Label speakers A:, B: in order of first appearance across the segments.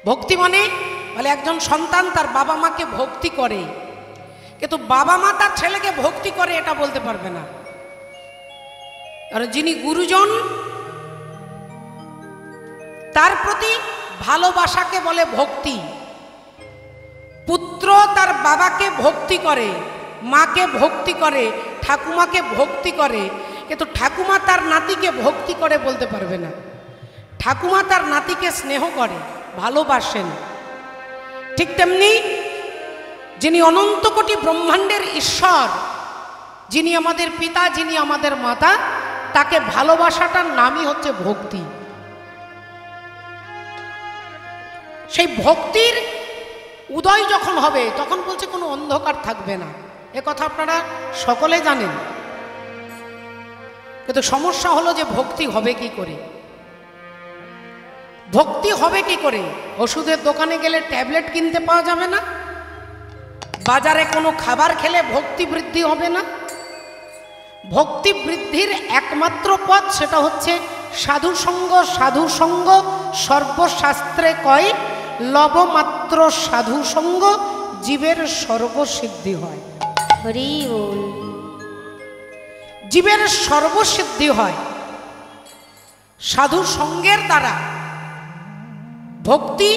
A: ভক্তি মানে বলে একজন সন্তান তার বাবা মাকে ভক্তি করে, কিন্তু বাবা মা তার ছেলেকে ভক্তি করে এটা বলতে পারবে না। আর যিনি গুরুজন তার প্রতি ভালোবাসাকে বলে ভক্তি। পুত্র তার বাবাকে ভক্তি করে, মাকে ভক্তি করে, ঠাকুমাকে ভক্তি করে, কিন্তু ঠাকুমা তার নাতিকে ভক্তি করে বলতে পারবে না। ঠাকুমা তার নাতিকে স্নেহ করে, ভালোবাসেন। ঠিক তেমনি যিনি অনন্ত কোটি ব্রহ্মাণ্ডের ঈশ্বর, যিনি আমাদের পিতা, যিনি আমাদের মাতা, তাকে ভালোবাসাটার নামই হচ্ছে ভক্তি। সেই ভক্তির উদয় যখন হবে তখন বলছে কোনো অন্ধকার থাকবে না, এ কথা আপনারা সকলে জানেন। কিন্তু সমস্যা হলো যে ভক্তি হবে কি করে? ভক্তি হবে কি করে? ওষুধের দোকানে গেলে ট্যাবলেট কিনতে পাওয়া যাবে না, বাজারে কোনো খাবার খেলে ভক্তি বৃদ্ধি হবে না। ভক্তি বৃদ্ধির একমাত্র পথ সেটা হচ্ছে সাধুসঙ্গ। সাধুসঙ্গ সর্বশাস্ত্রে কয় লবমাত্র সাধুসঙ্গ জীবের সর্বসিদ্ধি হয়।
B: হরি বল।
A: জীবের সর্বসিদ্ধি হয় সাধু সঙ্গের দ্বারা। ভক্তি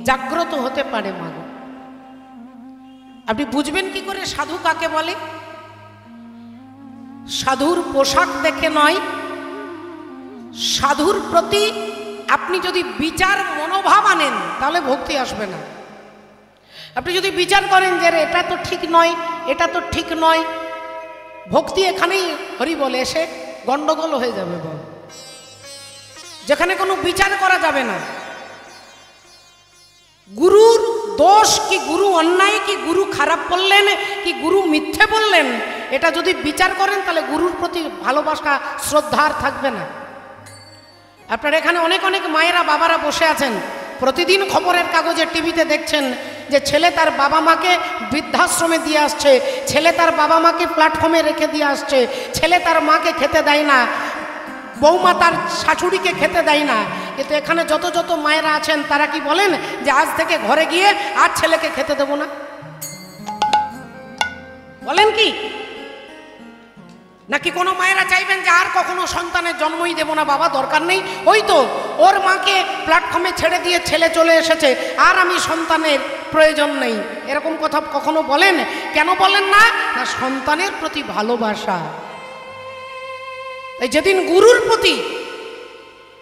A: জাগ্রত হতে পারে মাগো। আপনি বুঝবেন কি করে সাধু কাকে বলে? সাধুর পোশাক দেখে নয়, সাধুর প্রতি আপনি যদি বিচার মনোভাব আনেন তাহলে ভক্তি আসবে না। আপনি যদি বিচার করেন যে এটা তো ঠিক নয়, এটা তো ঠিক নয়, ভক্তি এখানেই হরি বলে এসে গন্ডগোল হয়ে যাবে। বল যেখানে কোনো বিচার করা যাবে না, গুরুর দোষ কি গুরু অন্যায় কি গুরু খারাপ বললেন কি গুরু মিথ্যে বললেন, এটা যদি বিচার করেন তাহলে গুরুর প্রতি ভালোবাসা শ্রদ্ধার থাকবে না। আপনারা এখানে অনেক অনেক মায়েরা বাবারা বসে আছেন, প্রতিদিন খবরের কাগজে টিভিতে দেখছেন যে ছেলে তার বাবা মাকে বৃদ্ধাশ্রমে দিয়ে আসছে, ছেলে তার বাবা মাকে প্ল্যাটফর্মে রেখে দিয়ে আসছে, ছেলে তার মাকে খেতে দেয় না, বৌমা তার শাশুড়িকে খেতে দেয় না। কিন্তু এখানে যত যত মায়েরা আছেন তারা কি বলেন যে আজ থেকে ঘরে গিয়ে আর ছেলেকে খেতে দেব না? বলেন কি? নাকি কোনো মায়েরা চাইবেন যে আর কখনো সন্তানের জন্মই দেব না, বাবা দরকার নেই, ওই তো ওর মাকে প্ল্যাটফর্মে ছেড়ে দিয়ে ছেলে চলে এসেছে, আর আমি সন্তানের প্রয়োজন নেই, এরকম কথা কখনো বলেন? কেন বলেন না? না, সন্তানের প্রতি ভালোবাসা। তাই যেদিন গুরুর প্রতি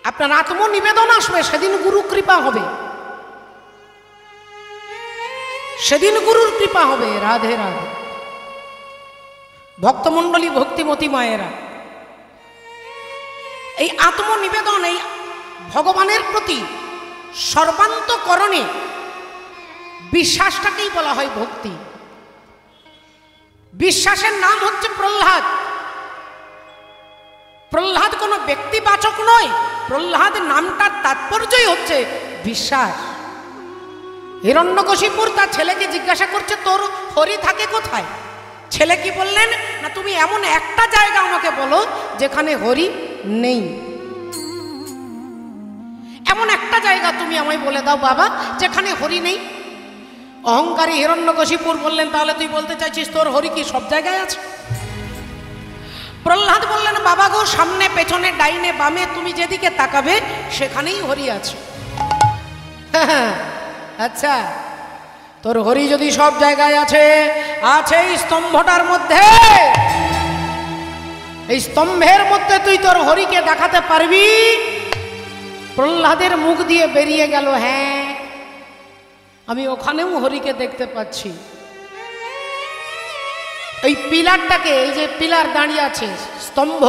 A: আপনার আত্মনিবেদন আসবে সেদিন গুরু কৃপা হবে, সেদিন গুরুর কৃপা হবে। রাধে রাধে। ভক্তমণ্ডলী, ভক্তিমতী মায়েরা, এই আত্মনিবেদন, এই ভগবানের প্রতি সর্বান্তকরণে বিশ্বাসটাকেই বলা হয় ভক্তি। বিশ্বাসের নাম হচ্ছে প্রহ্লাদ। প্রহ্লাদ কোনো ব্যক্তিবাচক নয়, প্রহ্লাদ নামটার তাৎপর্যই হচ্ছে বিশ্বাস। হিরণ্যকশিপুর তার ছেলেকে জিজ্ঞাসা করছে তোর হরি থাকে কোথায়? ছেলে কি বললেন না, তুমি এমন একটা জায়গা আমাকে বলো যেখানে হরি নেই, এমন একটা জায়গা তুমি আমায় বলে দাও বাবা যেখানে হরি নেই। অহংকারী হিরণ্যকশিপুর বললেন তাহলে তুই বলতে চাইছিস তোর হরি কি সব জায়গায় আছে? প্রহ্লাদ বললেন বাবা গো, সামনে পেছনে ডাইনে বামে তুমি যেদিকে তাকাবে সেখানেই হরি আছে। আচ্ছা, তোর হরি যদি সব জায়গায় আছে, আছে এই স্তম্ভটার মধ্যে, এই স্তম্ভের মধ্যে তুই তোর হরিকে দেখাতে পারবি? প্রহ্লাদের মুখ দিয়ে বেরিয়ে গেল, হ্যাঁ আমি ওখানেও হরিকে দেখতে পাচ্ছি। এই পিলারটাকে, এই যে পিলার দাঁড়িয়ে আছে স্তম্ভ,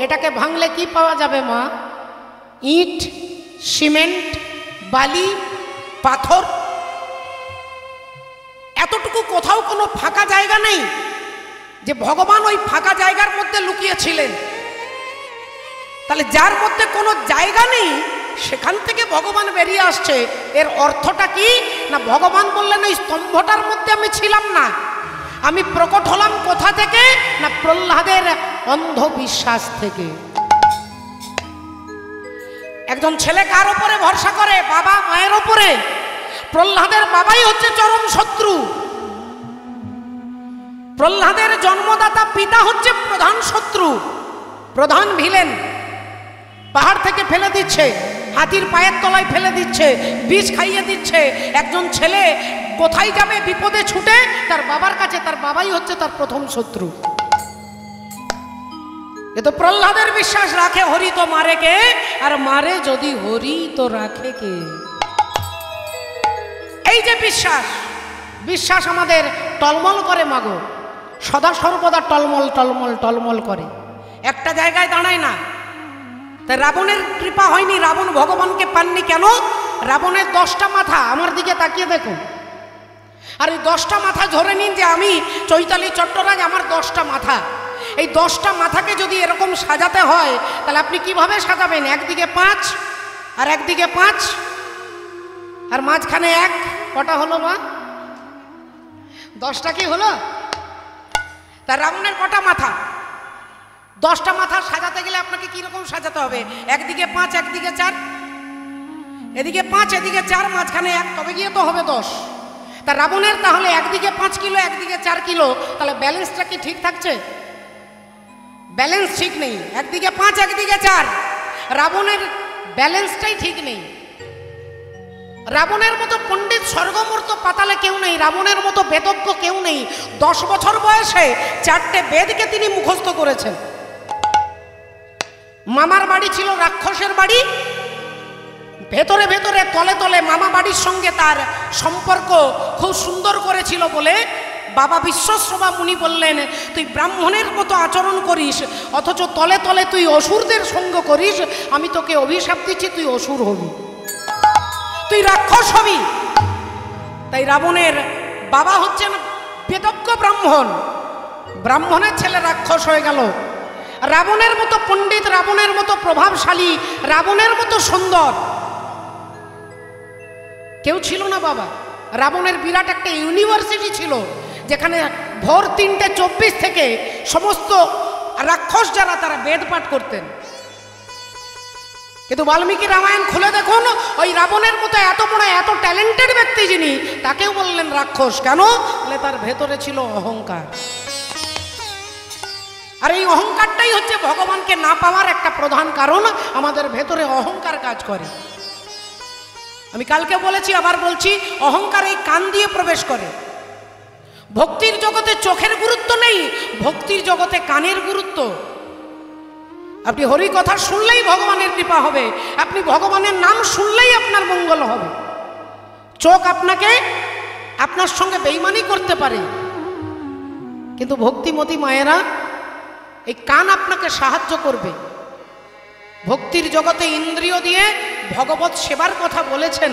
A: এটাকে ভাঙলে কি পাওয়া যাবে মা? ইট, সিমেন্ট, বালি, পাথর, এতটুকু কোথাও কোনো ফাঁকা জায়গা নেই যে ভগবান ওই ফাঁকা জায়গার মধ্যে লুকিয়েছিলেন। তাহলে যার মধ্যে কোনো জায়গা নেই সেখান থেকে ভগবান বেরিয়ে আসছে, এর অর্থটা কি? না, ভগবান বললেন এই স্তম্ভটার মধ্যে আমি ছিলাম না, আমি প্রকট হলাম কোথা থেকে? না, প্রহ্লাদের অন্ধবিশ্বাস থেকে। একজন ছেলে কার ওপরে ভরসা করে? বাবা মায়ের ওপরে। প্রহ্লাদের বাবাই হচ্ছে চরম শত্রু। প্রহ্লাদের জন্মদাতা পিতা হচ্ছে প্রধান শত্রু, প্রধান ভিলেন। পাহাড় থেকে ফেলে দিচ্ছে, হাতির পায়ের তলায় ফেলে দিচ্ছে, বিষ খাইয়ে দিচ্ছে। একজন ছেলে কোথায় যাবে বিপদে ছুটে? তার বাবার কাছে। তার বাবাই হচ্ছে তার প্রথম শত্রু। এ তো প্রহ্লাদের বিশ্বাস, রাখে হরি তো মারে কে, আর মারে যদি হরি তো রাখে কে। এই যে বিশ্বাস, বিশ্বাস আমাদের টলমল করে মাগো, সদা সর্বদা টলমল টলমল টলমল করে, একটা জায়গায় দাঁড়ায় না। তাই রাবণের কৃপা হয়নি, রাবণ ভগবানকে পাননি। কেন? রাবণের 10টা মাথা। আমার দিকে তাকিয়ে দেখুন। আর এই 10টা মাথা ধরে নিন যে আমি চৈতালি চট্টরাজ, আমার 10টা মাথা। এই 10টা মাথাকে যদি এরকম সাজাতে হয় তাহলে আপনি কিভাবে সাজাবেন? একদিকে 5 আর একদিকে 5 আর মাঝখানে 1, কটা হলো মা? 10টা কি হলো? তা রাবণের কটা মাথা? 10টা মাথা সাজাতে গেলে আপনাকে কিরকম সাজাতে হবে? একদিকে 5, একদিকে 4, এদিকে 5 এদিকে 4, মাঝখানে 1, তবে গিয়ে তো হবে 10। তা রাবণের তাহলে একদিকে 5 কিলো একদিকে 4 কিলো, তাহলে ব্যালেন্সটা কি ঠিক থাকছে? ব্যালেন্স ঠিক নেই। একদিকে 5 একদিকে 4, রাবণের ব্যালেন্সটাই ঠিক নেই। রাবণের মতো পণ্ডিত স্বর্গমূর্ত পাতালে কেউ নেই, রাবণের মতো বেদজ্ঞ কেউ নেই। 10 বছর বয়সে 4টে বেদকে তিনি মুখস্থ করেছেন। মামার বাড়ি ছিল রাক্ষসের বাড়ি, ভেতরে ভেতরে তলে তলে মামা বাড়ির সঙ্গে তার সম্পর্ক খুব সুন্দর করেছিল বলে বাবা বিশ্বশ্রবা মুনি বললেন, তুই ব্রাহ্মণের মতো আচরণ করিস অথচ তলে তলে তুই অসুরদের সঙ্গ করিস, আমি তোকে অভিশাপ দিচ্ছি, তুই অসুর হবি, তুই রাক্ষস হবি। তাই রাবণের বাবা হচ্ছেন বেদজ্ঞ ব্রাহ্মণ, ব্রাহ্মণের ছেলে রাক্ষস হয়ে গেল। রাবণের মতো পণ্ডিত, রাবণের মতো প্রভাবশালী, রাবণের মতো সুন্দর কেউ ছিল না বাবা। রাবণের বিরাট একটা ইউনিভার্সিটি ছিল, যেখানে ভোর 3:24 থেকে সমস্ত রাক্ষস যারা তারা বেদ পাঠ করতেন। কিন্তু বাল্মীকি রামায়ণ খুলে দেখুন, ওই রাবণের মতো এত বড় এত ট্যালেন্টেড ব্যক্তি যিনি, তাকেও বললেন রাক্ষস। কেন? বলে তার ভেতরে ছিল অহংকার। আর এই অহংকারটাই হচ্ছে ভগবানকে না পাওয়ার একটা প্রধান কারণ। আমাদের ভেতরে অহংকার কাজ করে। আমি কালকে বলেছি, আবার বলছি, অহংকার এই কান দিয়ে প্রবেশ করে। ভক্তির জগতে চোখের গুরুত্ব নেই, ভক্তির জগতে কানের গুরুত্ব। আপনি হরি কথা শুনলেই ভগবানের কৃপা হবে, আপনি ভগবানের নাম শুনলেই আপনার মঙ্গল হবে। চোখ আপনাকে আপনার সঙ্গে বেইমানি করতে পারে, কিন্তু ভক্তিমতী মায়েরা এই কান আপনাকে সাহায্য করবে। ভক্তির জগতে ইন্দ্রিয় দিয়ে ভগবত সেবার কথা বলেছেন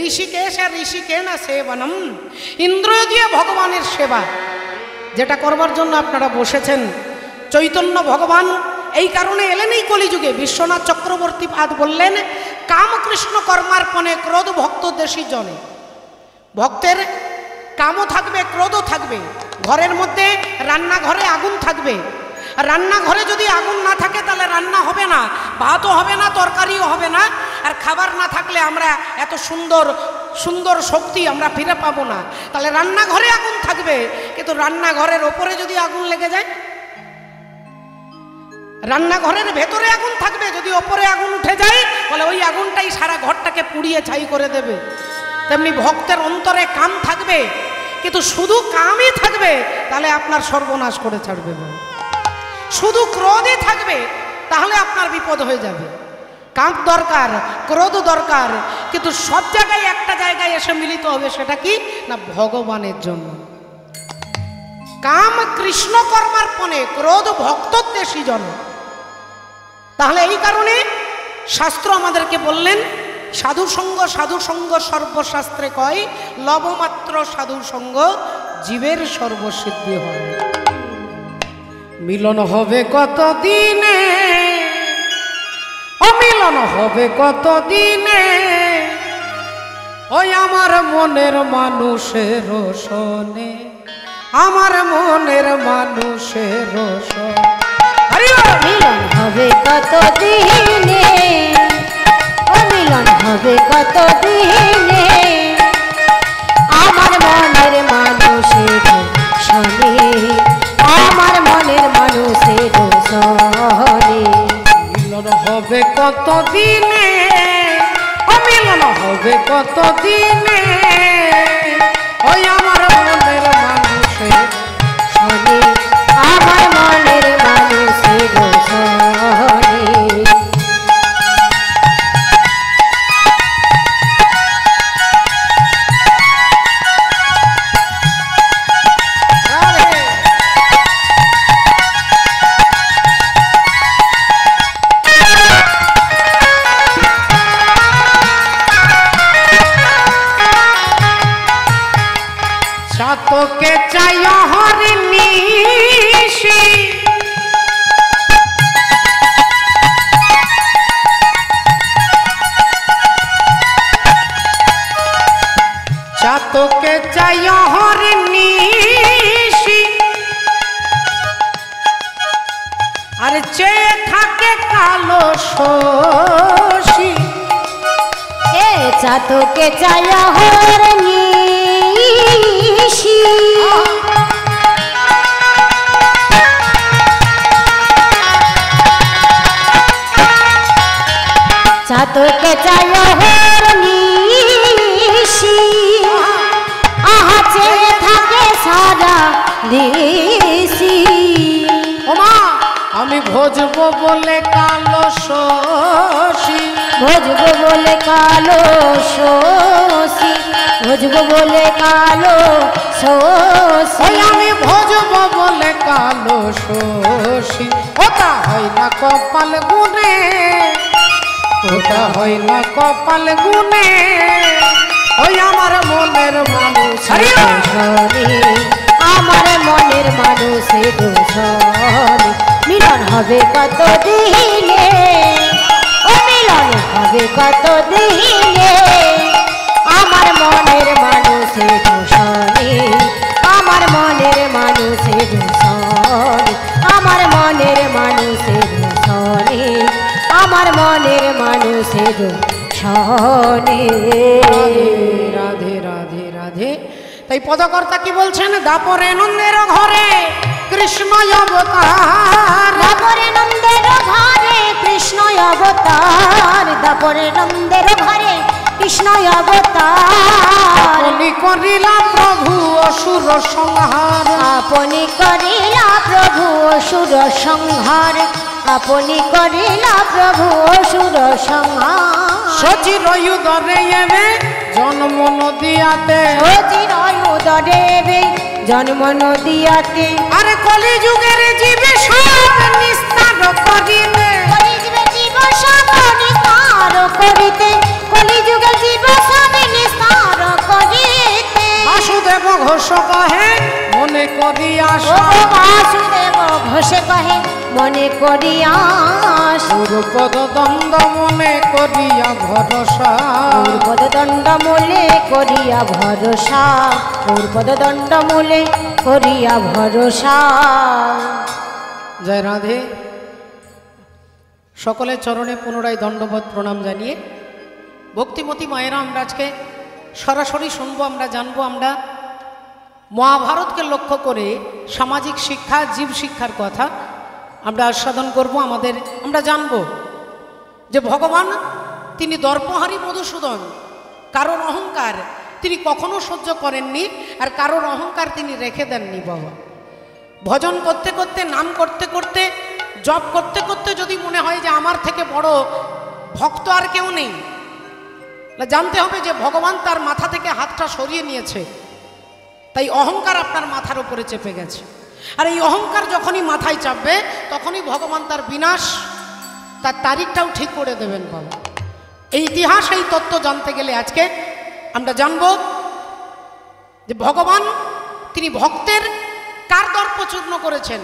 A: ঋষিকেশ আর ঋষিকেন সেবনম। ইন্দ্রিয় দিয়ে ভগবানের সেবা, যেটা করবার জন্য আপনারা বসেছেন। চৈতন্য ভগবান এই কারণে এলেন এই কলিযুগে। বিশ্বনাথ চক্রবর্তী পাদ বললেন, কাম কৃষ্ণ কর্মার্পণে ক্রোধ ভক্ত দেশী জনে। ভক্তের কামও থাকবে, ক্রোধও থাকবে। ঘরের মধ্যে রান্নাঘরে আগুন থাকবে, রান্নাঘরে যদি আগুন না থাকে তাহলে রান্না হবে না, ভাতও হবে না, তরকারিও হবে না। আর খাবার না থাকলে আমরা এত সুন্দর সুন্দর শক্তি আমরা ফিরে পাবো না। তাহলে রান্নাঘরে আগুন থাকবে, কিন্তু রান্নাঘরের ওপরে যদি আগুন লেগে যায়, রান্নাঘরের ভেতরে আগুন থাকবে, যদি ওপরে আগুন উঠে যায় বলে ওই আগুনটাই সারা ঘরটাকে পুড়িয়ে ছাই করে দেবে। তেমনি ভক্তের অন্তরে কাম থাকবে, কিন্তু শুধু কামই থাকবে তাহলে আপনার সর্বনাশ করে ছাড়বে। শুধু ক্রোধই থাকবে তাহলে আপনার বিপদ হয়ে যাবে। কাম দরকার, ক্রোধ দরকার, কিন্তু সব জায়গায় একটা জায়গায় এসে মিলিত হবে। সেটা কি না? ভগবানের জন্য। কাম কৃষ্ণ কর্মার্পণে, ক্রোধ ভক্তদ্বেষী জন। তাহলে এই কারণে শাস্ত্র আমাদেরকে বললেন, সাধু সঙ্গ সাধু সঙ্গ সর্বশাস্ত্রে কয়, লবমাত্র সাধু সঙ্গ জীবের সর্বসিদ্ধি হয়। মিলন হবে কত দিনে, অমিলন হবে কত দিনে, ওই আমার মনের মানুষের শোনে, আমার মনের মানুষের শোনে।
B: মিলন হবে কত দিনে, মিলন হবে কত দিনে আমার মনের মানুষের শনি আমার মনের মানুষের শনি
A: মিলন হবে কত দিনে ও মিলন হবে কত দিনে ওই আমার মনের মানুষের
B: শনি আমার মনের মানুষের শনি
A: তোকে চাই হরিণীষি তোকে চাই হরিণীষি আর চেয়ে থাকে কালো শশী
B: এ চাতকে চাই হরিণীষি চাতকে চাই হরিণীষি আহা চেয়ে থাকে সারা দিশি
A: ওমা আমি ভজবো বলে কালো শশী
B: ভজবো বলে কালো শশী ভজবো বলে কালো শশী
A: আমি ভজবো বলে কালো শশী ওটা হয় না কপাল গুনে ওটা হয় না কপাল গুনে ওই আমার মনের মানুষ
B: আমার মনের মানুষের শনি মিলন হবে কত দিনে ও মিলন হবে কত দিনে আমার মনের মানুষের শনি আমার মনের মানুষের শনি আমার মনের মানুষের শনি আমার মনের মানুষের শনি
A: রাধে রাধে রাধে তাই পদকর্তা কি বলছেন দাপরে নন্দের ঘরে কৃষ্ণ অবতার
B: দাপরে নন্দের ঘরে কৃষ্ণ অবতার দাপরে নন্দের ঘরে কৃষ্ণ অবতার
A: আপনি করিলা প্রভু অসুর সংহার
B: আপনি করিলা প্রভু অসুর সংহার আপনি করিলা প্রভু অসুর সংহার
A: সচির উদরে এবে জন্ম নদিয়াতে
B: সচির উদরে এবে জন্ম নদিয়াতে
A: আরে কলি যুগের জীবে সব নিস্তার করিতে
B: জীব সব নিস্তার করিতে কলি যুগের জীব সব নিস্তার করিতে
A: বাসুদেব ঘোষ কহে মনে করিয়া
B: বাসুদেব ঘোষ কহে মনে করিয়া
A: পদ দণ্ড মনে করিয়া ভরসা
B: পদদণ্ড মূলে করিয়া ভরসা পদদণ্ড মূলে করিয়া ভরসা
A: জয় রাধে সকলের চরণে পুনরায় দণ্ডবোধ প্রণাম জানিয়ে ভক্তিমতী মায়েরা আমরা আজকে সরাসরি শুনবো আমরা জানবো আমরা মহাভারতকে লক্ষ্য করে সামাজিক শিক্ষা জীব শিক্ষার কথা আমরা আস্বাদন করব আমরা জানব যে ভগবান তিনি দর্পহারী মধুসূদন কারোর অহংকার তিনি কখনো সহ্য করেননি আর কারোর অহংকার তিনি রেখে দেননি বাবা ভজন করতে করতে নাম করতে করতে জপ করতে করতে যদি মনে হয় যে আমার থেকে বড় ভক্ত আর কেউ নেই জানতে হবে যে ভগবান তার মাথা থেকে হাতটা সরিয়ে নিয়েছে তাই অহংকার আপনার মাথার উপরে চেপে গেছে আর এই অহংকার যখনই মাথায় চাপবে তখনই ভগবান তার বিনাশ তার তারিখটাও ঠিক করে দেবেন বাবা এই ইতিহাস এই তত্ত্ব জানতে গেলে আজকে আমরা জানব যে ভগবান তিনি ভক্তের কার দর্প চূর্ণ করেছেন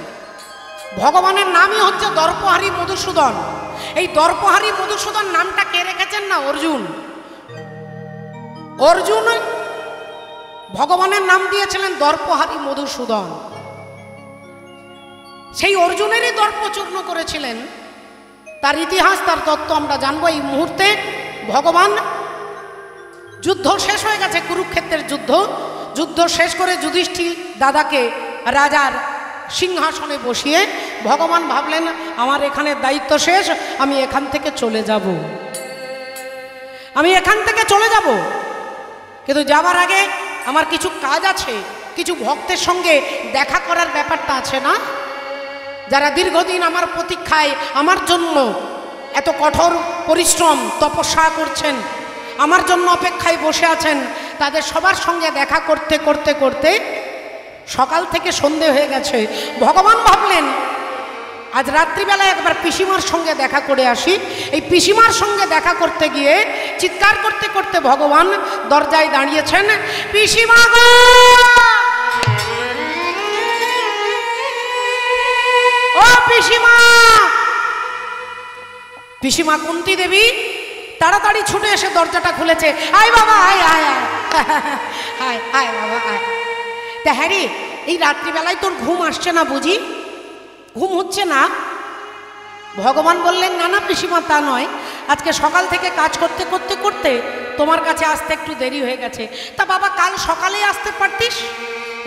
A: ভগবানের নামই হচ্ছে দর্পহারী মধুসূদন এই দর্পহারী মধুসূদন নামটা কে রেখেছেন না অর্জুন অর্জুন ভগবানের নাম দিয়েছিলেন দর্পহারী মধুসূদন সেই অর্জুনেরই দর্প চূর্ণ করেছিলেন তার ইতিহাস তার তত্ত্ব আমরা জানবো এই মুহূর্তে ভগবান যুদ্ধ শেষ হয়ে গেছে, কুরুক্ষেত্রের যুদ্ধ শেষ করে যুধিষ্ঠির দাদাকে রাজার সিংহাসনে বসিয়ে ভগবান ভাবলেন আমার এখানে দায়িত্ব শেষ, আমি এখান থেকে চলে যাব, কিন্তু যাবার আগে আমার কিছু কাজ আছে, কিছু ভক্তের সঙ্গে দেখা করার ব্যাপারটা আছে না, যারা দীর্ঘদিন আমার প্রতীক্ষায় আমার জন্য এত কঠোর পরিশ্রম তপস্যা করছেন, আমার জন্য অপেক্ষায় বসে আছেন, তাদের সবার সঙ্গে দেখা করতে করতে করতে সকাল থেকে সন্ধে হয়ে গেছে। ভগবান ভাবলেন আজ রাত্রিবেলায় একবার পিসিমার সঙ্গে দেখা করে আসি। এই পিসিমার সঙ্গে দেখা করতে গিয়ে চিৎকার করতে করতে ভগবান দরজায় দাঁড়িয়েছেন, পিসিমা গো, ও পিসিমা। পিসিমা কুন্তী দেবী তাড়াতাড়ি ছুটে এসে দরজাটা খুলেছে, আয় বাবা আয় আয় আয় আয় আয় বাবা আয়। তা হ্যাঁ রে, এই রাত্রিবেলায় তোর ঘুম আসছে না বুঝি? ঘুম হচ্ছে না? ভগবান বললেন না না পিসিমা, তা নয়, আজকে সকাল থেকে কাজ করতে করতে করতে তোমার কাছে আসতে একটু দেরি হয়ে গেছে। তা বাবা কাল সকালে আসতে পারতিস,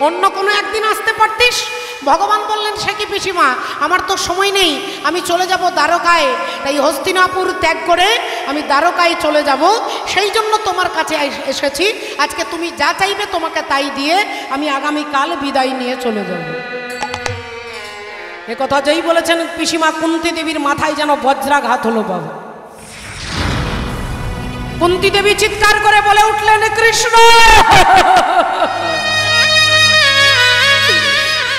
A: অন্য কোনো একদিন আসতে পারতিস। ভগবান বললেন সে কি পিসিমা, আমার তো সময় নেই, আমি চলে যাব দ্বারকায়, তাই হস্তিনাপুর ত্যাগ করে আমি দ্বারকায় চলে যাব, সেই জন্য তোমার কাছে এসেছি। আজকে তুমি যা চাইবে তোমাকে তাই দিয়ে আমি আগামীকাল বিদায় নিয়ে চলে যাব। এ কথা যেই বলেছেন পিসিমা কুন্তী দেবীর মাথায় যেন বজ্রাঘাত হলো বাবা। কুন্তী দেবী চিৎকার করে বলে উঠলেন, কৃষ্ণ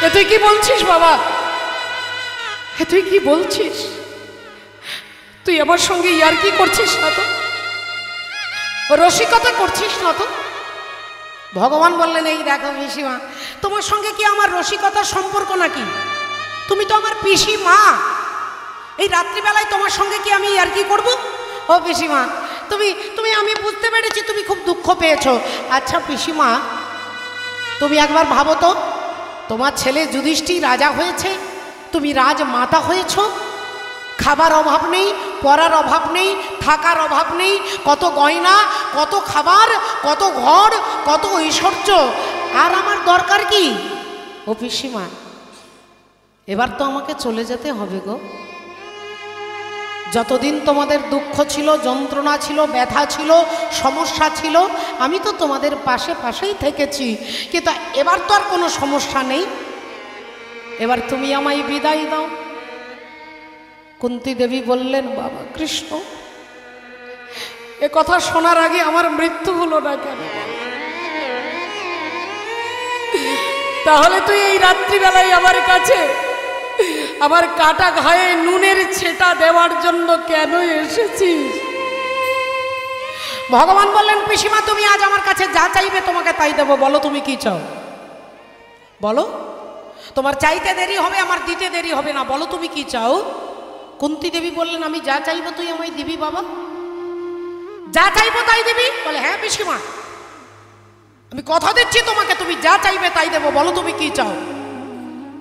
A: এ তুই কি বলছিস বাবা, এ তুই কি বলছিস? তুই আমার সঙ্গে ইয়ার্কি করছিস না তো, রসিকতা করছিস না তো? ভগবান বললেন এই দেখো পিসিমা, তোমার সঙ্গে কি আমার রসিকতার সম্পর্ক নাকি? তুমি তো আমার পিসিমা, এই রাত্রিবেলায় তোমার সঙ্গে কি আমি ইয়ার্কি করব? ও পিসিমা তুমি আমি বুঝতে পেরেছি তুমি খুব দুঃখ পেয়েছো। আচ্ছা পিসিমা, তুমি একবার ভাবো তো, তোমার ছেলে যুধিষ্ঠির রাজা হয়েছে, তুমি রাজমাতা হয়েছ, খাবার অভাব নেই, পরার অভাব নেই, থাকার অভাব নেই, কত গয়না, কত খাবার, কত ঘর, কত ঐশ্বর্য, আর আমার দরকার কি? ও পিসিমা, এবার তো আমাকে চলে যেতে হবে গো। যতদিন তোমাদের দুঃখ ছিল, যন্ত্রণা ছিল, ব্যথা ছিল, সমস্যা ছিল, আমি তো তোমাদের পাশেই থেকেছি, কিন্তু এবার তো আর কোনো সমস্যা নেই, এবার তুমি আমায় বিদায় দাও। কুন্তী দেবী বললেন, বাবা কৃষ্ণ, এ কথা শোনার আগে আমার মৃত্যু হলো না কেন? তাহলে তুই এই রাত্রিবেলায় আমার কাছে আমার কাটা ঘায়ে নুনের ছেটা দেওয়ার জন্য কেন এসেছিস? ভগবান বললেন, পিসিমা তুমি আজ আমার কাছে যা চাইবে তোমাকে তাই দেবো, বলো তুমি কি চাও, বলো। তোমার চাইতে দেরি হবে, আমার দিতে দেরি হবে না, বলো তুমি কি চাও। কুন্তী দেবী বললেন, আমি যা চাইবো তুই আমায় দিবি বাবা, যা চাইবো তাই দিবি? বলে হ্যাঁ পিসিমা, আমি কথা দিচ্ছি তোমাকে, তুমি যা চাইবে তাই দেবো, বলো তুমি কি চাও।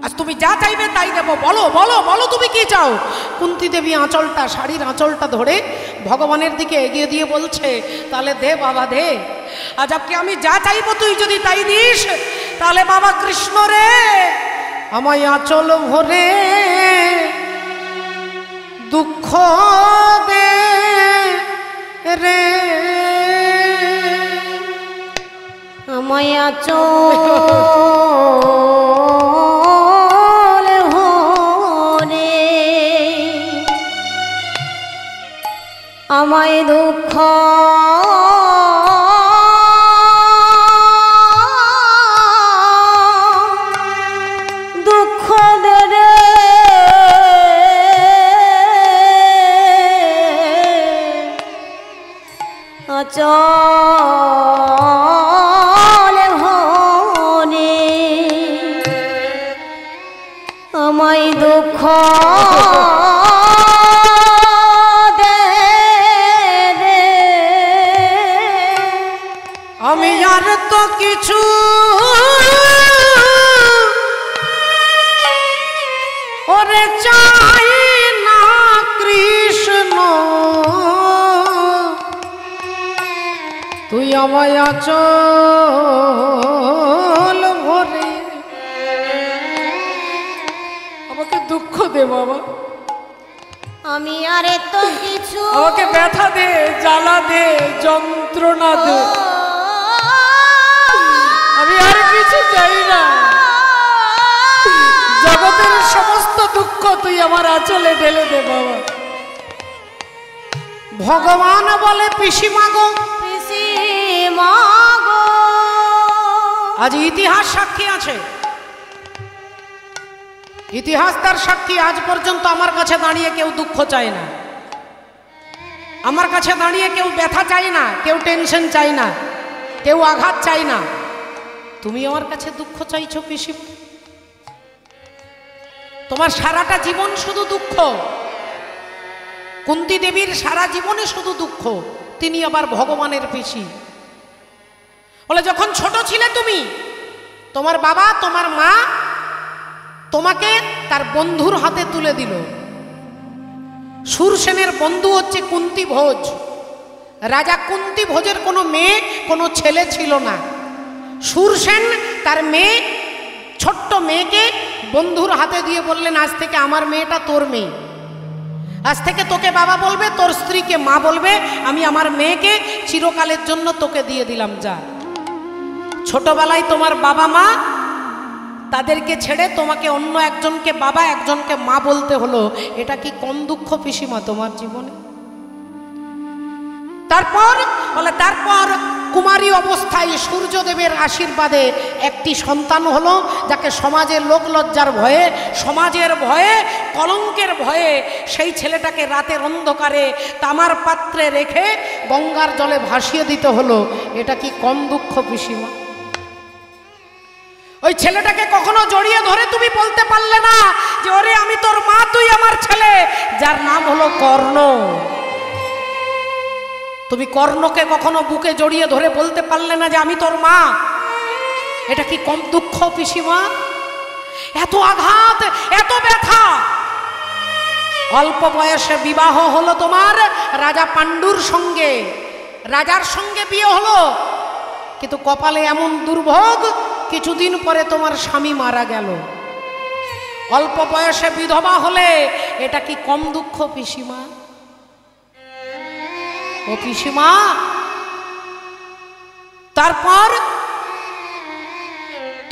A: আজ তুমি যা চাইবে তাই দেবো, বলো বলো বলো তুমি কি চাও। কুন্তী দেবী আঁচলটা, শাড়ির আঁচলটা ধরে ভগবানের দিকে এগিয়ে দিয়ে বলছে, তাহলে দে বাবা দে, আজ আজকে আমি যা চাইবো তুই যদি তাই দিস, তাহলে বাবা কৃষ্ণ রে আমায় আঁচল ভরে দুঃখ দে রে,
B: আমায় আঁচল ভরে আমায় দুঃখ দে রে, আঁচল ভরে আমায় দুঃখ দে রে,
A: আমি আর তো কিছু ওরে চাই না কৃষ্ণ, তুই আমায় আঁচল ভরে আমাকে দুঃখ দে বাবা,
B: আমি আর এত কিছু
A: আমাকে ব্যথা দে, জ্বালা দে, যন্ত্রণা দে, আমি আর কিছু চাই না। জগতের সমস্ত দুঃখ তুই আমার আঁচলে ঢেলে দে বাবা। ভগবান বলে পিসিমা গো,
B: পিসিমা গো,
A: আজ ইতিহাস সাক্ষী আছে, ইতিহাস তার সাক্ষী। আজ পর্যন্ত আমার কাছে দাঁড়িয়ে কেউ দুঃখ চায় না, আমার কাছে দাঁড়িয়ে কেউ ব্যথা চায় না, কেউ টেনশন চায় না, কেউ আঘাত চায় না। তুমি আমার কাছে দুঃখ চাইছো পিসিমা? তোমার সারাটা জীবন শুধু দুঃখ। কুন্তী দেবীর সারা জীবনে শুধু দুঃখ, তিনি আবার ভগবানের পিসি। বলে যখন ছোট ছিলে তুমি, তোমার বাবা তোমার মা তোমাকে তার বন্ধুর হাতে তুলে দিল। শূরসেনের বন্ধু হচ্ছে কুন্তী ভোজ। রাজা কুন্তী ভোজের কোনো মেয়ে কোনো ছেলে ছিল না। শূরসেন তার মেয়ে, ছোট্ট মেয়েকে বন্ধুর হাতে দিয়ে বললেন, আজ থেকে আমার মেয়েটা তোর মেয়ে, আজ থেকে তোকে বাবা বলবে, তোর স্ত্রীকে মা বলবে, আমি আমার মেয়েকে চিরকালের জন্য তোকে দিয়ে দিলাম। যা। ছোটবেলায় তোমার বাবা মা তাদেরকে ছেড়ে তোমাকে অন্য একজনকে বাবা একজনকে মা বলতে হলো, এটা কি কম দুঃখ পিসিমা তোমার জীবনে? তারপর বলে তারপর কুমারী অবস্থায় সূর্যদেবের আশীর্বাদে একটি সন্তান হলো, যাকে সমাজের লোকলজ্জার ভয়ে, সমাজের ভয়ে, কলঙ্কের ভয়ে সেই ছেলেটাকে রাতের অন্ধকারে তামার পাত্রে রেখে গঙ্গার জলে ভাসিয়ে দিতে হলো। এটা কি কম দুঃখ পিসিমা? ওই ছেলেটাকে কখনো জড়িয়ে ধরে তুমি বলতে পারলে না যে ওরে আমি তোর মা, তুই আমার ছেলে, যার নাম হলো কর্ণ। তুমি কর্ণকে কখনো বুকে জড়িয়ে ধরে বলতে পারলে না যে আমি তোর মা। এটা কি কম দুঃখ পিসিমা? এত আঘাত, এত ব্যথা। অল্প বয়সে বিবাহ হলো তোমার রাজা পাণ্ডুর সঙ্গে, রাজার সঙ্গে বিয়ে হলো, কিন্তু কপালে এমন দুর্ভোগ, কিছুদিন পরে তোমার স্বামী মারা গেল। অল্প বয়সে বিধবা হলে, এটা কি কম দুঃখ পিসিমা? ও পিসিমা, তারপর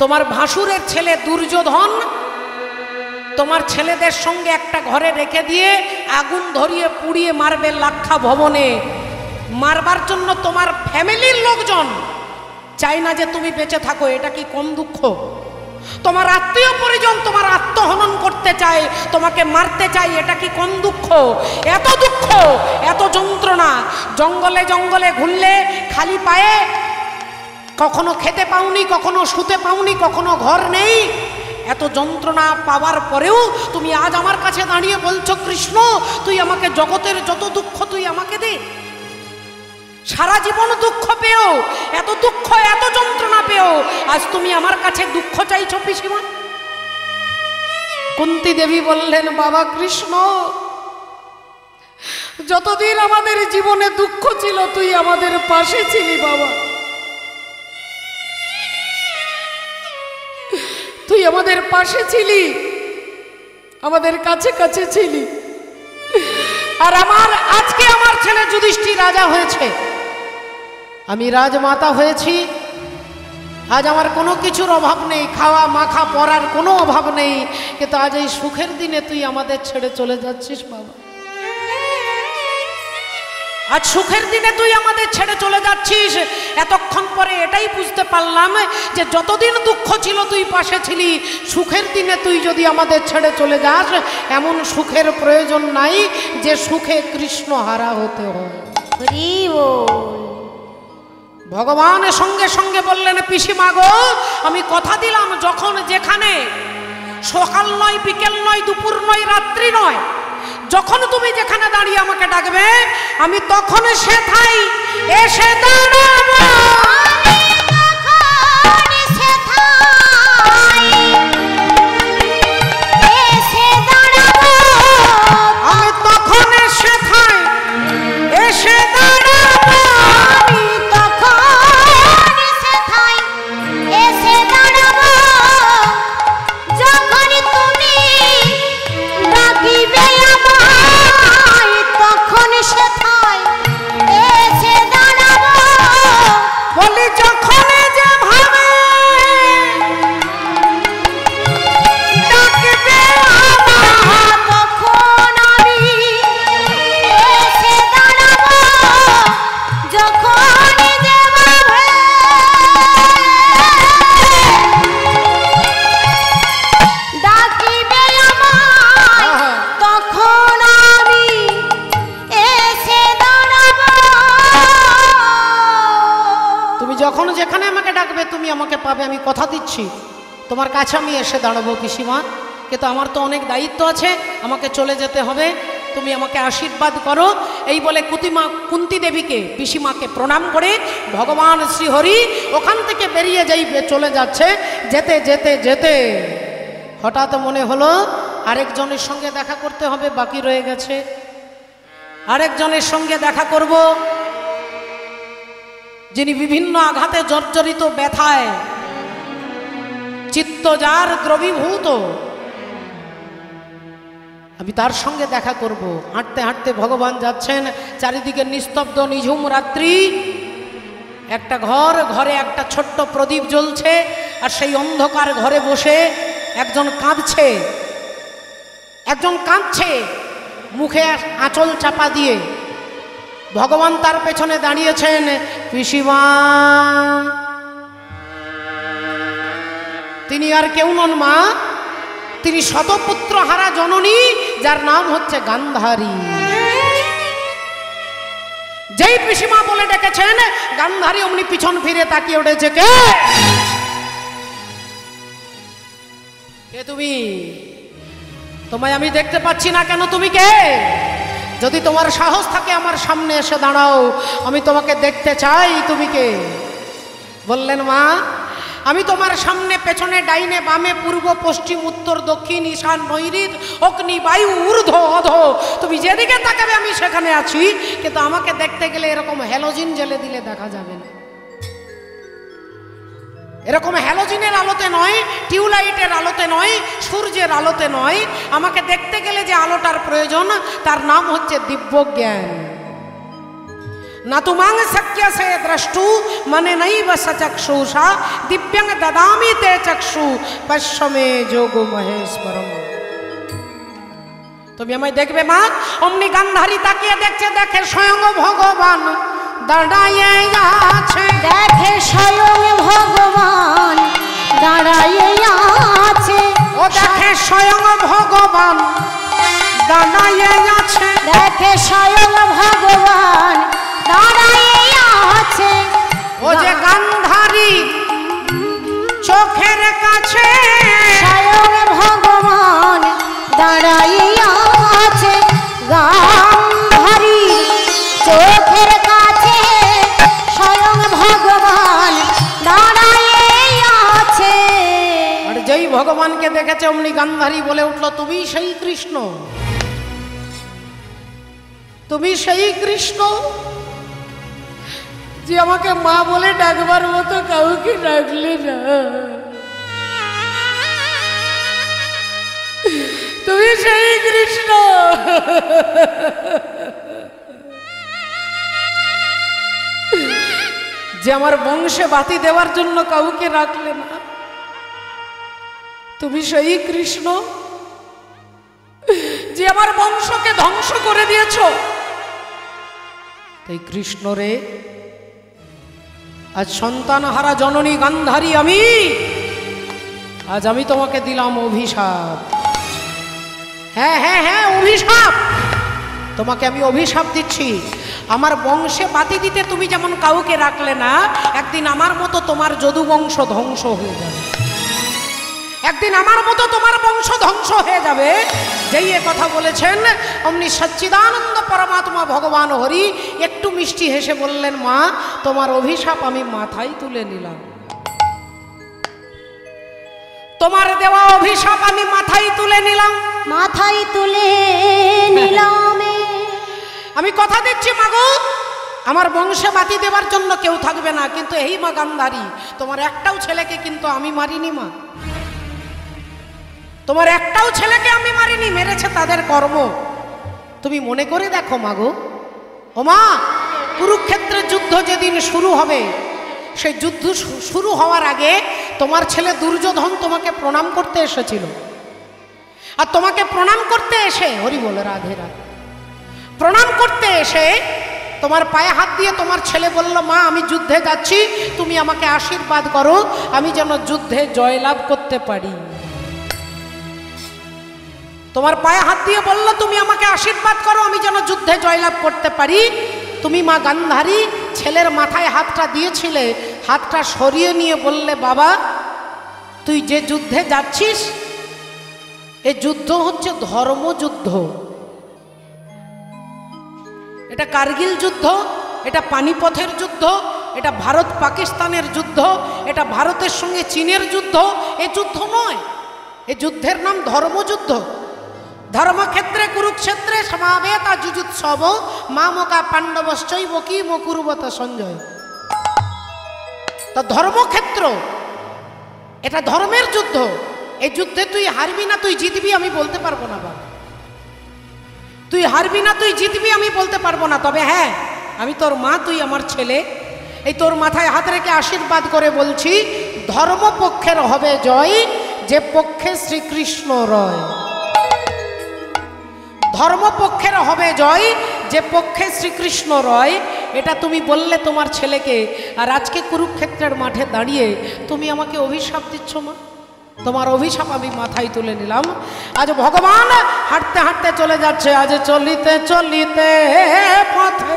A: তোমার ভাসুরের ছেলে দুর্যোধন তোমার ছেলেদের সঙ্গে একটা ঘরে রেখে দিয়ে আগুন ধরিয়ে পুড়িয়ে মারবে লাক্ষা ভবনে। মারবার জন্য তোমার ফ্যামিলির লোকজন চাই না যে তুমি বেঁচে থাকো। এটা কি কম দুঃখ? তোমার আত্মীয় পরিজন তোমার আত্মহনন করতে চায়, তোমাকে মারতে চায়, এটা কি কম দুঃখ? এত দুঃখ, এত যন্ত্রণা। জঙ্গলে জঙ্গলে ঘুরলে খালি পায়ে, কখনো খেতে পাওনি, কখনো শুতে পাওনি, কখনো ঘর নেই। এত যন্ত্রণা পাওয়ার পরেও তুমি আজ আমার কাছে দাঁড়িয়ে বলছো, কৃষ্ণ তুই আমাকে জগতের যত দুঃখ তুই আমাকে দে। সারা জীবন দুঃখ পেও, এত দুঃখ এত যন্ত্রণা পেও, আজ তুমি আমার কাছে দুঃখ চাইছো পিসিমা? কুন্তী দেবী বললেন, বাবা কৃষ্ণ, যতদিন আমাদের জীবনে দুঃখ ছিল তুই আমাদের পাশে ছিলি বাবা, তুই আমাদের পাশে ছিলি, আমাদের কাছে কাছে ছিলি। আর আজকে আমার ছেলে যুধিষ্ঠির রাজা হয়েছে, আমি রাজমাতা হয়েছি। আজ আমার কোনো কিছুর অভাব নেই, খাওয়া মাখা পরার কোনো অভাব নেই, কিন্তু আজ এই সুখের দিনে তুই আমাদের ছেড়ে চলে যাচ্ছিস বাবা। আজ সুখের দিনে তুই আমাদের ছেড়ে চলে যাচ্ছিস। এতক্ষণ পরে এটাই বুঝতে পারলাম যে যতদিন দুঃখ ছিল তুই পাশে ছিলি, সুখের দিনে তুই যদি আমাদের ছেড়ে চলে যাস, এমন সুখের প্রয়োজন নাই যে সুখে কৃষ্ণ হারা হতে হয়। ভগবানের সঙ্গে সঙ্গে বললেন, পিসিমা গো, আমি কথা দিলাম যখন যেখানে, সকাল নয়, বিকেল নয়, দুপুর নয়, রাত্রি নয়, যখন তুমি যেখানে দাঁড়িয়ে আমাকে ডাকবে, আমি তখন সেথায় এসে দাঁড়াবো। আমি তখন সেথায় এসে দাঁড়াবো। যখন যেখানে আমাকে ডাকবে তুমি আমাকে পাবে, আমি কথা দিচ্ছি তোমার কাছে আমি এসে দাঁড়াবো পিসিমা। কিন্তু আমার তো অনেক দায়িত্ব আছে, আমাকে চলে যেতে হবে, তুমি আমাকে আশীর্বাদ করো। এই বলে কুন্তী দেবীকে পিসিমাকে প্রণাম করে ভগবান শ্রীহরি ওখান থেকে বেরিয়ে চলে যাচ্ছে। যেতে যেতে যেতে হঠাৎ মনে হলো আরেকজনের সঙ্গে দেখা করতে হবে, বাকি রয়ে গেছে। আরেকজনের সঙ্গে দেখা করব, যিনি বিভিন্ন আঘাতে জর্জরিত, ব্যথায় চিত্ত যার দ্রবীভূত, আমি তার সঙ্গে দেখা করব। হাঁটতে হাঁটতে ভগবান যাচ্ছেন, চারিদিকে নিস্তব্ধ নিঝুম রাত্রি। একটা ঘরে একটা ছোট্ট প্রদীপ জ্বলছে, আর সেই অন্ধকার ঘরে বসে একজন কাঁদছে, মুখে আঁচল চাপা দিয়ে। ভগবান তার পেছনে দাঁড়িয়েছেন। পিসিমা, তিনি আর কেউ নন মা, তিনি শতপুত্র হারা জননী, যার নাম হচ্ছে গান্ধারী। যেই পিসিমা বলে ডেকেছেন, গান্ধারী অমনি পিছন ফিরে তাকিয়ে উঠেছে। কে তুমি? তোমায় আমি দেখতে পাচ্ছি না কেন, তুমি কে? যদি তোমার সাহস থাকে আমার সামনে এসে দাঁড়াও, আমি তোমাকে দেখতে চাই, তুমি কে? বললেন মা, আমি তোমার সামনে পেছনে ডাইনে বামে পূর্ব পশ্চিম উত্তর দক্ষিণ ঈশান নৈঋত অগ্নি বায়ু ঊর্ধ্ব অধ, তুমি যেদিকে তাকাবে আমি সেখানে আছি। কিন্তু আমাকে দেখতে গেলে এরকম হ্যালোজিন জ্বেলে দিলে দেখা যাবে না, এরকম হ্যালোজিনের আলোতে নয়, টিউবলাইটের আলোতে নয়, সূর্যের আলোতে নয়। আমাকে দেখতে গেলে যে আলোটার প্রয়োজন, তার নাম হচ্ছে দিব্য জ্ঞান। না তুমাং শক্যসে দ্রষ্টু মানে নৈব সচক্ষুষা দিব্যাং দদামি তে চক্ষু পশ্যমে যোগ মহেশ্বরম। তুমি আমায় দেখবে মা? অমনি গান্ধারী তাকিয়ে দেখছে, দেখে স্বয়ং ভগবান দাঁড়াইয়ে আছে।
B: দেখে স্বয়ং ভগবান দাঁড়াইয়ে আছে।
A: ও দেখে স্বয়ং ভগবান দাঁড়াইয়ে আছে।
B: দেখে স্বয়ং ভগবান দাঁড়াইয়ে আছে।
A: ও যে গান্ধারী চোখের কাছে
B: স্বয়ং ভগবান দাঁড়াইয়ে আছে। গান্ধারী চোখের কাছে স্বয়ং ভগবান দাঁড়াইয়ে আছে।
A: আর যেই ভগবানকে দেখেছে অমনি গান্ধারী বলে উঠল, তুমি সেই কৃষ্ণ, তুমি সেই কৃষ্ণ যে আমাকে মা বলে ডাকবার মতো কাউকে ডাকলে না। তুমি সেই কৃষ্ণ যে আমার বংশে বাতি দেওয়ার জন্য কাউকে রাখলে না। তুমি সেই কৃষ্ণ যে আমার বংশকে ধ্বংস করে দিয়েছ। তাই কৃষ্ণ রে, আজ সন্তান হারা জননী গান্ধারী আমি, আজ আমি তোমাকে দিলাম অভিশাপ। হ্যাঁ হ্যাঁ হ্যাঁ, অভিশাপ। তোমাকে আমি অভিশাপ দিচ্ছি। আমার বংশে বাতি দিতে তুমি যেমন কাউকে রাখলে না, একদিন আমার মতো তোমার যদু বংশ ধ্বংস হয়ে যাবে। একদিন আমার মতো তোমার বংশ ধ্বংস হয়ে যাবে। যেই এ কথা বলেছেন, অমনি সচ্চিদানন্দ পরমাত্মা ভগবান হরি একটু মিষ্টি হেসে বললেন, মা তোমার অভিশাপ আমি মাথায় তুলে নিলাম। তোমার দেওয়া অভিশাপ আমি মাথায় তুলে নিলাম।
B: মাথায় তুলে নিলাম।
A: আমি কথা দিচ্ছি মাগো, আমার বংশে বাতি দেওয়ার জন্য কেউ থাকবে না। কিন্তু এই মা গান্ধারী, তোমার একটাও ছেলেকে কিন্তু আমি মারিনি মা। তোমার একটাও ছেলেকে আমি মারিনি, মেরেছে তাদের কর্ম। তুমি মনে করে দেখো মাগো। ও মা, কুরুক্ষেত্রের যুদ্ধ যেদিন শুরু হবে, সেই যুদ্ধ শুরু হওয়ার আগে তোমার ছেলে দুর্যোধন তোমাকে প্রণাম করতে এসেছিল। আর তোমাকে প্রণাম করতে এসে, হরি বল রাধে রাধে, প্রণাম করতে এসে তোমার পায়ে হাত দিয়ে তোমার ছেলে বলল, মা আমি যুদ্ধে যাচ্ছি, তুমি আমাকে আশীর্বাদ করো আমি যেন যুদ্ধে জয়লাভ করতে পারি। তোমার পায়ে হাত দিয়ে বলল, তুমি আমাকে আশীর্বাদ করো আমি যেন যুদ্ধে জয়লাভ করতে পারি। তুমি মা গান্ধারী ছেলের মাথায় হাতটা দিয়েছিলে, হাতটা সরিয়ে নিয়ে বললে, বাবা তুই যে যুদ্ধে যাচ্ছিস এই যুদ্ধ হচ্ছে ধর্মযুদ্ধ। এটা কার্গিল যুদ্ধ, এটা পানিপথের যুদ্ধ, এটা ভারত পাকিস্তানের যুদ্ধ, এটা ভারতের সঙ্গে চীনের যুদ্ধ। এ যুদ্ধ নয়, এ যুদ্ধের নাম ধর্মযুদ্ধ। ধর্মক্ষেত্রে কুরুক্ষেত্রে সমাবেত যুযুৎসব মামকা পাণ্ডবশ্চৈব কিম কুরুবত সঞ্জয়। তা ধর্মক্ষেত্র, এটা ধর্মের যুদ্ধ। এই যুদ্ধে তুই হারবি না তুই জিতবি আমি বলতে পারবো না বাবা, তুই হারবি না তুই জিতবি আমি বলতে পারবো না। তবে হ্যাঁ, আমি তোর মা, তুই আমার ছেলে, এই তোর মাথায় হাত রেখে আশীর্বাদ করে বলছি, ধর্মপক্ষের হবে জয় যে পক্ষে শ্রীকৃষ্ণ রয়। ধর্মপক্ষের হবে জয় যে পক্ষে শ্রীকৃষ্ণ রয়। এটা তুমি বললে তোমার ছেলেকে, আর আজকে কুরুক্ষেত্রের মাঠে দাঁড়িয়ে তুমি আমাকে অভিশাপ দিচ্ছ মা। তোমার অভিশাপ আমি মাথায় তুলে নিলাম। আজ ভগবান হাঁটতে হাঁটতে চলে যাচ্ছে, আজ চলিতে চলিতে পথে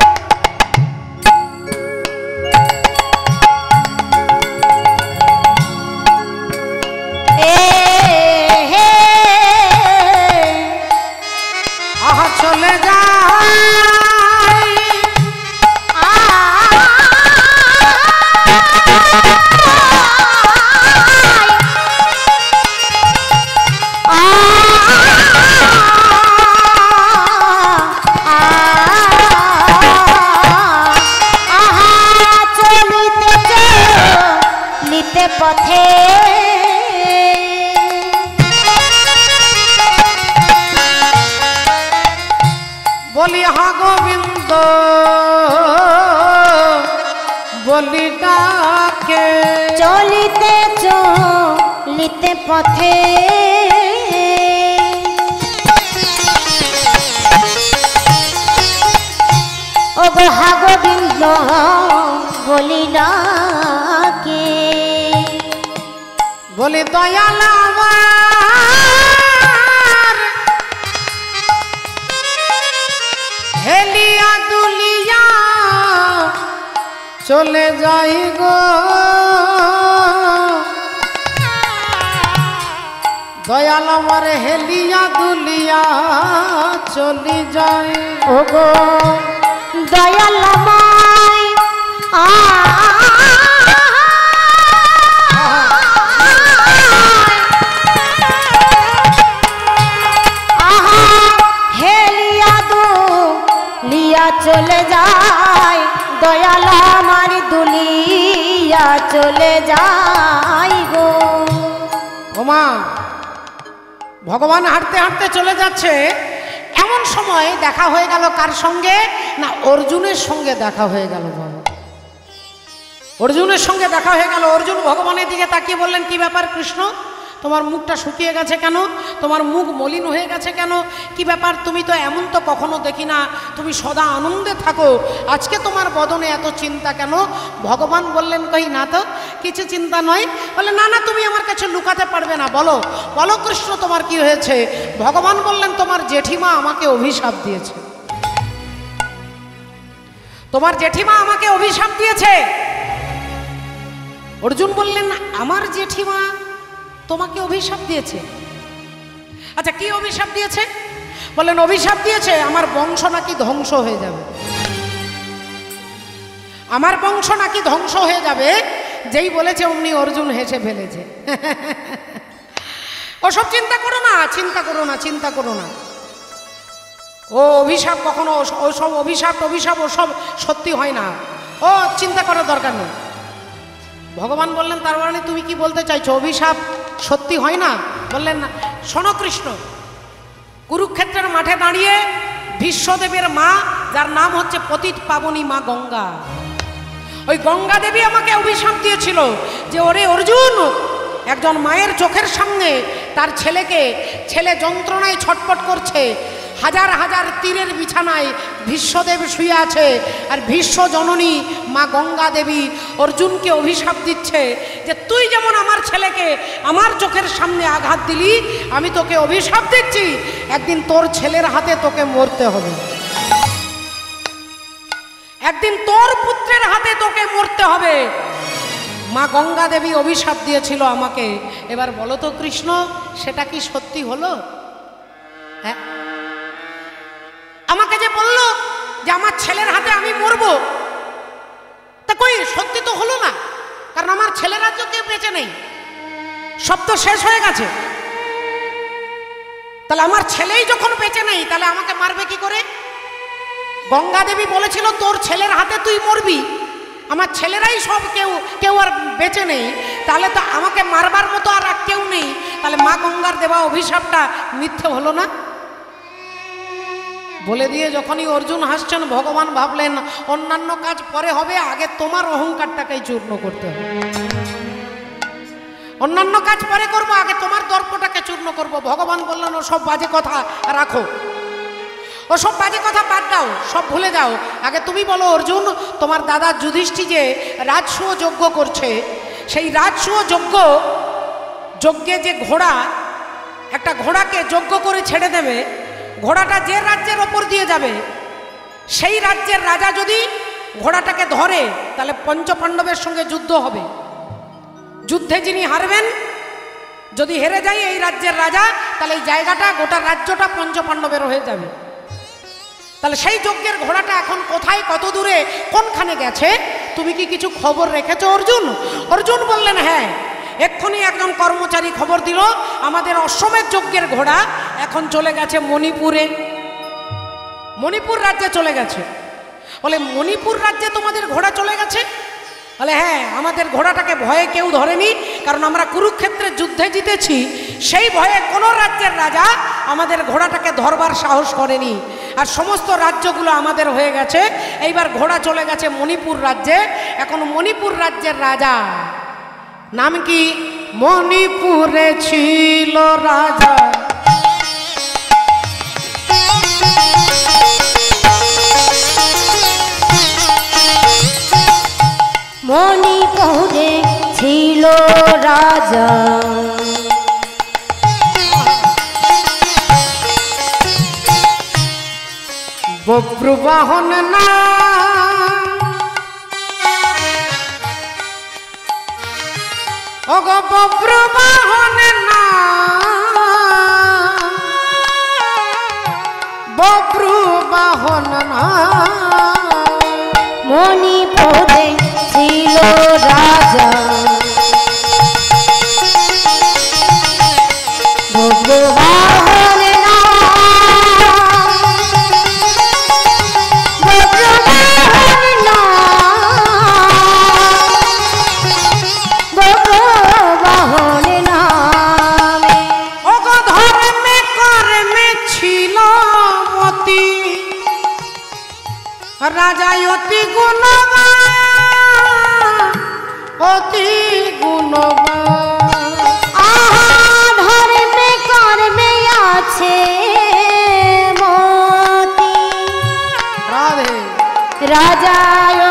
A: চলে যায়
B: চলিতে পথে
A: বলি হা গোবিন্দ বলি ডাকে,
B: চলিতে চলিতে পথে ও গো হা গোবিন্দ বলি ডাকে,
A: বলি দয়াল আমার হেলিয়া দুলিয়া চলে যাই গো, দয়াল আমার হেলিয়া দুলিয়া চলে যায়।
B: ও গো দয়াল আমায় চলে যায়, দয়াল আমার দুলিয়া চলে যায় গো।
A: ওমা ভগবান হাঁটতে হাঁটতে চলে যাচ্ছে, এমন সময় দেখা হয়ে গেল কার সঙ্গে না, অর্জুনের সঙ্গে দেখা হয়ে গেল বাবা। অর্জুনের সঙ্গে দেখা হয়ে গেল। অর্জুন ভগবানের দিকে তাকিয়ে বললেন, কি ব্যাপার কৃষ্ণ, তোমার মুখটা শুকিয়ে গেছে কেন, তোমার মুখ মলিন হয়ে গেছে কেন, কি ব্যাপার, তুমি তো এমন তো কখনো দেখি না, তুমি সদা আনন্দে থাকো, আজকে তোমার বদনে এত চিন্তা কেন? ভগবান বললেন, কই না তো কিছু চিন্তা নয়। বলে, না না তুমি আমার কাছে লুকাতে পারবে না, বলো বলো কৃষ্ণ তোমার কি হয়েছে। ভগবান বললেন, তোমার জেঠিমা আমাকে অভিশাপ দিয়েছে, তোমার জেঠিমা আমাকে অভিশাপ দিয়েছে। অর্জুন বললেন, আমার জেঠিমা তোমাকে অভিশাপ দিয়েছে? আচ্ছা কি অভিশাপ দিয়েছে? বললেন, অভিশাপ দিয়েছে আমার বংশ নাকি ধ্বংস হয়ে যাবে, আমার বংশ নাকি ধ্বংস হয়ে যাবে। যেই বলেছে অমনি অর্জুন হেসে ফেলেছে। ওসব চিন্তা করো না, চিন্তা করো না, চিন্তা করো না, ও অভিশাপ কখনো, ওসব অভিশাপ ওসব সত্যি হয় না, ও চিন্তা করার দরকার নেই। ভগবান বললেন, তার মানে তুমি কি বলতে চাইছো অভিশাপ সত্যি হয় না? বললেন না। শোনো কৃষ্ণ, কুরুক্ষেত্রের মাঠে দাঁড়িয়ে ভীষ্মদেবের মা, যার নাম হচ্ছে পতিত পাবনী মা গঙ্গা, ওই গঙ্গা দেবী আমাকে অভিশাপ দিয়েছিল যে ওরে অর্জুন, একজন মায়ের চোখের সামনে তার ছেলে যন্ত্রণায় ছটপট করছে, হাজার হাজার তীরের বিছানায় ভীষ্মদেব শুয়ে আছে, আর ভীষ্ম জননী মা গঙ্গা দেবী অর্জুনকে অভিশাপ দিচ্ছে যে তুই যেমন আমার ছেলেকে আমার চোখের সামনে আঘাত দিলি, আমি তোকে অভিশাপ দিচ্ছি, একদিন তোর ছেলের হাতে তোকে মরতে হবে, একদিন তোর পুত্রের হাতে তোকে মরতে হবে। মা গঙ্গা দেবী অভিশাপ দিয়েছিল আমাকে। এবার বলো তো কৃষ্ণ, সেটা কি সত্যি হলো? হ্যাঁ, আমাকে যে বললো যে আমার ছেলের হাতে আমি মরবো, তা কই সত্যি তো হলো না, কারণ আমার ছেলেরা তো কেউ বেঁচে নেই, সব তো শেষ হয়ে গেছে। তাহলে আমার ছেলেই যখন বেঁচে নেই, তাহলে আমাকে মারবে কি করে? গঙ্গা দেবী বলেছিল তোর ছেলের হাতে তুই মরবি, আমার ছেলেরাই সব, কেউ আর বেঁচে নেই, তাহলে তো আমাকে মারবার মতো আর কেউ নেই, তাহলে মা গঙ্গার দেওয়া অভিশাপটা মিথ্যে হলো না? বলে দিয়ে যখনই অর্জুন হাসছেন, ভগবান ভাবলেন অন্যান্য কাজ পরে হবে, আগে তোমার অহংকারটাকেই চূর্ণ করতে হবে। অন্যান্য কাজ পরে করবো, আগে তোমার দর্পটাকে চূর্ণ করব। ভগবান বললেন ওসব বাজে কথা রাখো, ওসব বাজে কথা বাদ দাও, সব ভুলে যাও। আগে তুমি বলো অর্জুন, তোমার দাদা যুধিষ্ঠির যে রাজসূয় যজ্ঞ করছে, সেই রাজসূয় যজ্ঞে যে ঘোড়া, একটা ঘোড়াকে যজ্ঞ করে ছেড়ে দেবে, ঘোড়াটা যে রাজ্যের ওপর দিয়ে যাবে, সেই রাজ্যের রাজা যদি ঘোড়াটাকে ধরে, তাহলে পঞ্চপাণ্ডবের সঙ্গে যুদ্ধ হবে। যুদ্ধে যিনি হারবেন, যদি হেরে যায় এই রাজ্যের রাজা, তাহলে এই জায়গাটা, গোটা রাজ্যটা পঞ্চপাণ্ডবের হয়ে যাবে। তাহলে সেই যজ্ঞের ঘোড়াটা এখন কোথায়, কত দূরে, কোনখানে গেছে, তুমি কি কিছু খবর রেখেছো অর্জুন? অর্জুন বললেন হ্যাঁ, এক্ষুনি একজন কর্মচারী খবর দিল আমাদের অশ্বমেধ যজ্ঞের ঘোড়া এখন চলে গেছে মণিপুরে, মণিপুর রাজ্যে চলে গেছে। বলে মণিপুর রাজ্যে তোমাদের ঘোড়া চলে গেছে? বলে হ্যাঁ, আমাদের ঘোড়াটাকে ভয়ে কেউ ধরেনি, কারণ আমরা কুরুক্ষেত্রের যুদ্ধে জিতেছি, সেই ভয়ে কোনো রাজ্যের রাজা আমাদের ঘোড়াটাকে ধরবার সাহস করেনি, আর সমস্ত রাজ্যগুলো আমাদের হয়ে গেছে। এইবার ঘোড়া চলে গেছে মণিপুর রাজ্যে। এখন মণিপুর রাজ্যের রাজা নাম কি? মণিপুরে ছিল রাজা
B: মণিপুরে ছিল রাজা,
A: বব্রুবাহন না, ওগো বব্রুবাহন না, বব্রুবাহন না,
B: মণিপুরে ছিল রাজা, বব্রুবাহন না, বব্রুবাহন না, বব্রুবাহন নামে।
A: ওগো ধর্মে কর্মে ছিল মতি, রাজায় অতি গুণবান, অতি গুণবান।
B: আহা ধর্মে কর্মে আছে মতি,
A: রাধে
B: রাজায়